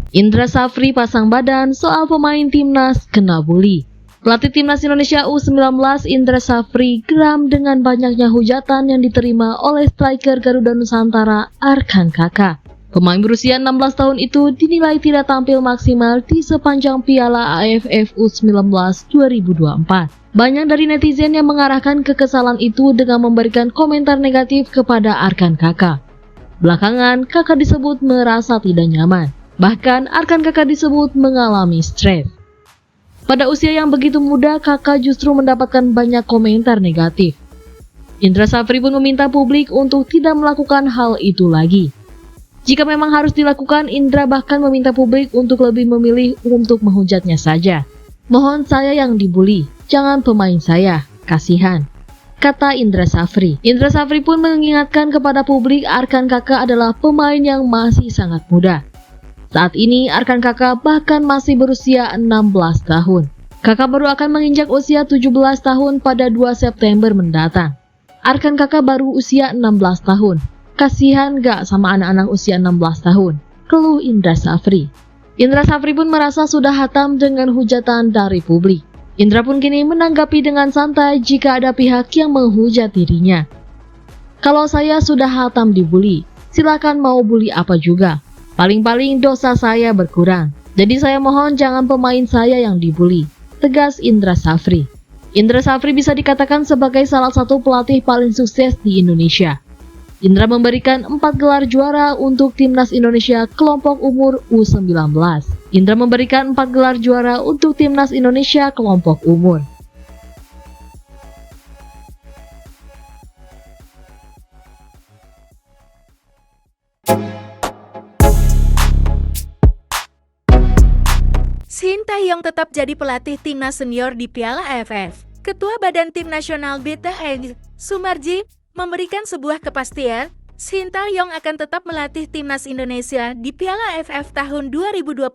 Indra Safri pasang badan soal pemain timnas kena bully. Pelatih timnas Indonesia U19 Indra Safri geram dengan banyaknya hujatan yang diterima oleh striker Garuda Nusantara Arkan Kaka. Pemain berusia 16 tahun itu dinilai tidak tampil maksimal di sepanjang Piala AFF U19 2024. Banyak dari netizen yang mengarahkan kekesalan itu dengan memberikan komentar negatif kepada Arkan Kaka. Belakangan, Kaka disebut merasa tidak nyaman. Bahkan, Arkan Kaka disebut mengalami stres. Pada usia yang begitu muda, Kaka justru mendapatkan banyak komentar negatif. Indra Safri pun meminta publik untuk tidak melakukan hal itu lagi. Jika memang harus dilakukan, Indra bahkan meminta publik untuk lebih memilih untuk menghujatnya saja. Mohon saya yang dibully, jangan pemain saya, kasihan, kata Indra Safri. Indra Safri pun mengingatkan kepada publik Arkan Kaka adalah pemain yang masih sangat muda. Saat ini, Arkan Kaka bahkan masih berusia 16 tahun. Kaka baru akan menginjak usia 17 tahun pada 2 September mendatang. Arkan Kaka baru usia 16 tahun. Kasihan gak sama anak-anak usia 16 tahun, keluh Indra Safri. Indra Safri pun merasa sudah hatam dengan hujatan dari publik. Indra pun kini menanggapi dengan santai jika ada pihak yang menghujat dirinya. Kalau saya sudah hatam dibully, silakan mau bully apa juga. Paling-paling dosa saya berkurang. Jadi saya mohon jangan pemain saya yang dibully, tegas Indra Safri. Indra Safri bisa dikatakan sebagai salah satu pelatih paling sukses di Indonesia. Indra memberikan 4 gelar juara untuk timnas Indonesia kelompok umur U19. Indra memberikan 4 gelar juara untuk timnas Indonesia kelompok umur. Sintayong tetap jadi pelatih timnas senior di Piala AFF. Ketua Badan Tim Nasional BTN, Sumarji, memberikan sebuah kepastian, Sintayong akan tetap melatih timnas Indonesia di Piala AFF tahun 2024.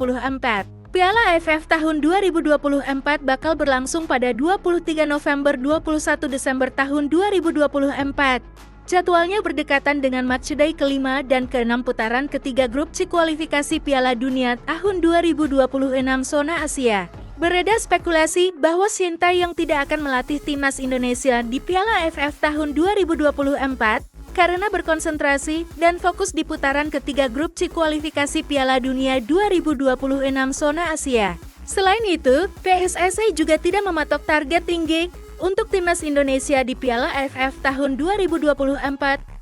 Piala AFF tahun 2024 bakal berlangsung pada 23 November 21 Desember tahun 2024. Jadwalnya berdekatan dengan matchday kelima dan keenam putaran ketiga grup C kualifikasi Piala Dunia tahun 2026 zona Asia. Beredar spekulasi bahwa Sintayong tidak akan melatih timnas Indonesia di Piala AFF tahun 2024 karena berkonsentrasi dan fokus di putaran ketiga grup C kualifikasi Piala Dunia 2026 zona Asia. Selain itu, PSSI juga tidak mematok target tinggi untuk timnas Indonesia di Piala AFF tahun 2024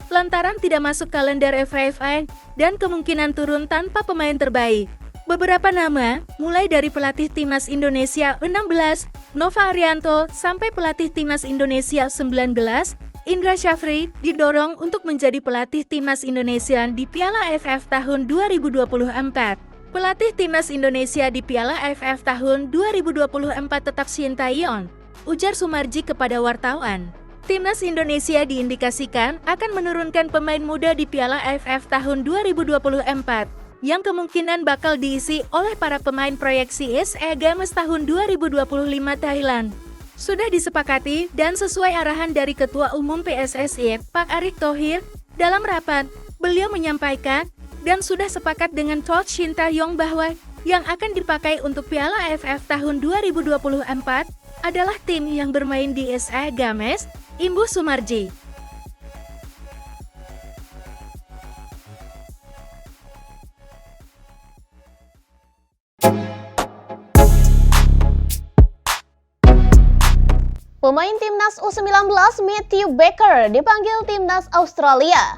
lantaran tidak masuk kalender FIFA dan kemungkinan turun tanpa pemain terbaik. Beberapa nama, mulai dari pelatih timnas Indonesia 16, Nova Arianto, sampai pelatih timnas Indonesia 19, Indra Safri, didorong untuk menjadi pelatih timnas Indonesia di Piala AFF tahun 2024. Pelatih timnas Indonesia di Piala AFF tahun 2024 tetap Sintayong, ujar Sumarji kepada wartawan. Timnas Indonesia diindikasikan akan menurunkan pemain muda di Piala AFF tahun 2024, yang kemungkinan bakal diisi oleh para pemain proyeksi SE Games tahun 2025 Thailand. Sudah disepakati dan sesuai arahan dari Ketua Umum PSSI, Pak Erick Thohir, dalam rapat, beliau menyampaikan dan sudah sepakat dengan Coach Sintayong bahwa yang akan dipakai untuk Piala AFF tahun 2024 adalah tim yang bermain di SE Games, imbuh Sumarji. Pemain timnas U19 Matthew Baker dipanggil timnas Australia.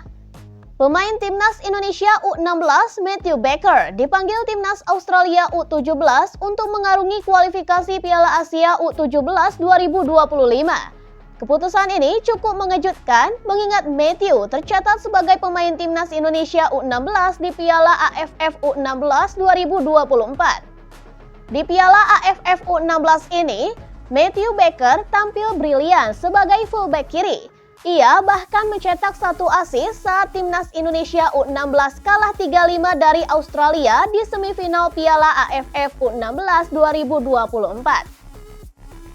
Pemain timnas Indonesia U16 Matthew Baker dipanggil timnas Australia U17 untuk mengarungi kualifikasi Piala Asia U17 2025. Keputusan ini cukup mengejutkan mengingat Matthew tercatat sebagai pemain timnas Indonesia U16 di Piala AFF U16 2024. Di Piala AFF U16 ini, Matthew Baker tampil brilian sebagai fullback kiri. Ia bahkan mencetak 1 assist saat timnas Indonesia U16 kalah 3-5 dari Australia di semifinal Piala AFF U16 2024.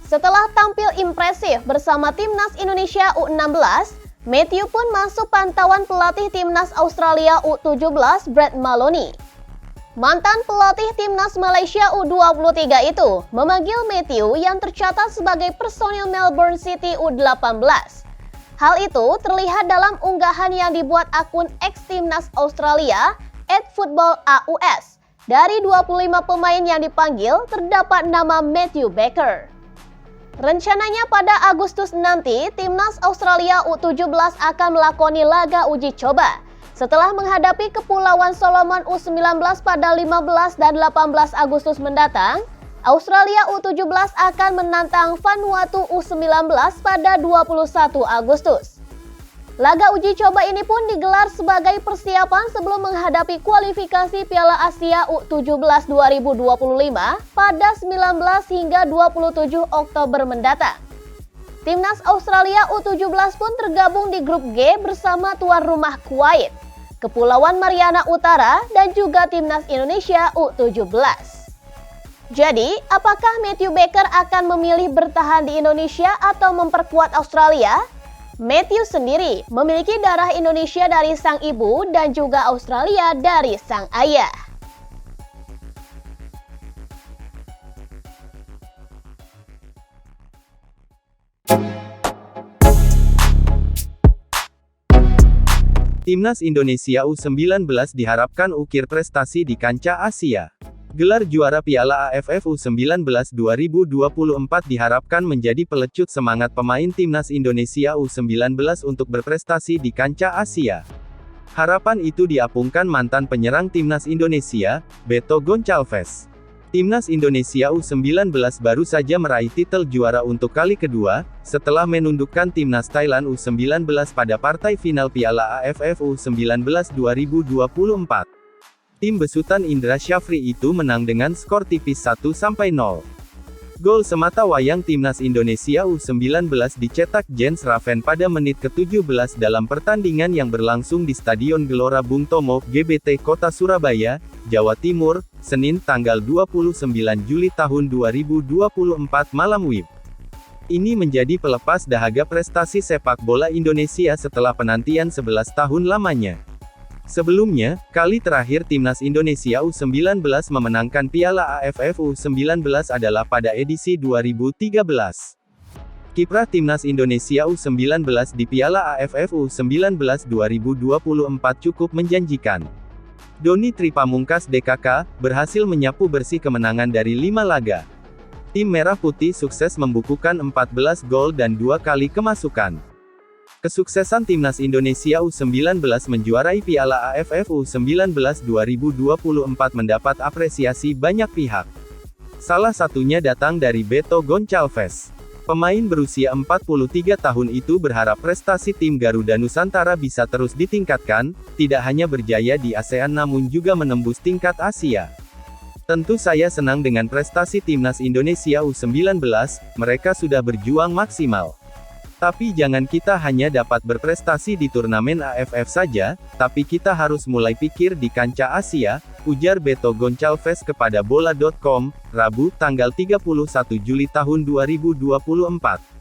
Setelah tampil impresif bersama timnas Indonesia U16, Matthew pun masuk pantauan pelatih timnas Australia U17 Brad Maloney. Mantan pelatih timnas Malaysia U23 itu memanggil Matthew yang tercatat sebagai personil Melbourne City U18. Hal itu terlihat dalam unggahan yang dibuat akun ex-timnas Australia @footballaus. Dari 25 pemain yang dipanggil, terdapat nama Matthew Baker. Rencananya pada Agustus nanti, timnas Australia U17 akan melakoni laga uji coba setelah menghadapi Kepulauan Solomon U19 pada 15 dan 18 Agustus mendatang. Australia U17 akan menantang Vanuatu U19 pada 21 Agustus. Laga uji coba ini pun digelar sebagai persiapan sebelum menghadapi kualifikasi Piala Asia U17 2025 pada 19 hingga 27 Oktober mendatang. Timnas Australia U17 pun tergabung di grup G bersama tuan rumah Kuwait, Kepulauan Mariana Utara, dan juga timnas Indonesia U17. Jadi, apakah Matthew Baker akan memilih bertahan di Indonesia atau memperkuat Australia? Matthew sendiri memiliki darah Indonesia dari sang ibu dan juga Australia dari sang ayah. Timnas Indonesia U19 diharapkan ukir prestasi di kancah Asia. Gelar juara Piala AFF U19 2024 diharapkan menjadi pelecut semangat pemain Timnas Indonesia U19 untuk berprestasi di kancah Asia. Harapan itu diapungkan mantan penyerang Timnas Indonesia, Beto Goncalves. Timnas Indonesia U19 baru saja meraih titel juara untuk kali kedua, setelah menundukkan Timnas Thailand U19 pada partai final Piala AFF U19 2024. Tim besutan Indra Syafri itu menang dengan skor tipis 1-0. Gol semata wayang Timnas Indonesia U19 dicetak Jens Raven pada menit ke-17 dalam pertandingan yang berlangsung di Stadion Gelora Bung Tomo, GBT Kota Surabaya, Jawa Timur, Senin tanggal 29 Juli tahun 2024 malam WIB. Ini menjadi pelepas dahaga prestasi sepak bola Indonesia setelah penantian 11 tahun lamanya. Sebelumnya, kali terakhir Timnas Indonesia U19 memenangkan Piala AFF U19 adalah pada edisi 2013. Kiprah Timnas Indonesia U19 di Piala AFF U19 2024 cukup menjanjikan. Doni Tripamungkas DKK, berhasil menyapu bersih kemenangan dari 5 laga. Tim Merah Putih sukses membukukan 14 gol dan 2 kali kemasukan. Kesuksesan Timnas Indonesia U19 menjuarai Piala AFF U19 2024 mendapat apresiasi banyak pihak. Salah satunya datang dari Beto Goncalves. Pemain berusia 43 tahun itu berharap prestasi tim Garuda Nusantara bisa terus ditingkatkan, tidak hanya berjaya di ASEAN namun juga menembus tingkat Asia. Tentu saya senang dengan prestasi Timnas Indonesia U19, mereka sudah berjuang maksimal. Tapi jangan kita hanya dapat berprestasi di turnamen AFF saja, tapi kita harus mulai pikir di kancah Asia, ujar Beto Goncalves kepada Bola.com, Rabu, tanggal 31 Juli tahun 2024.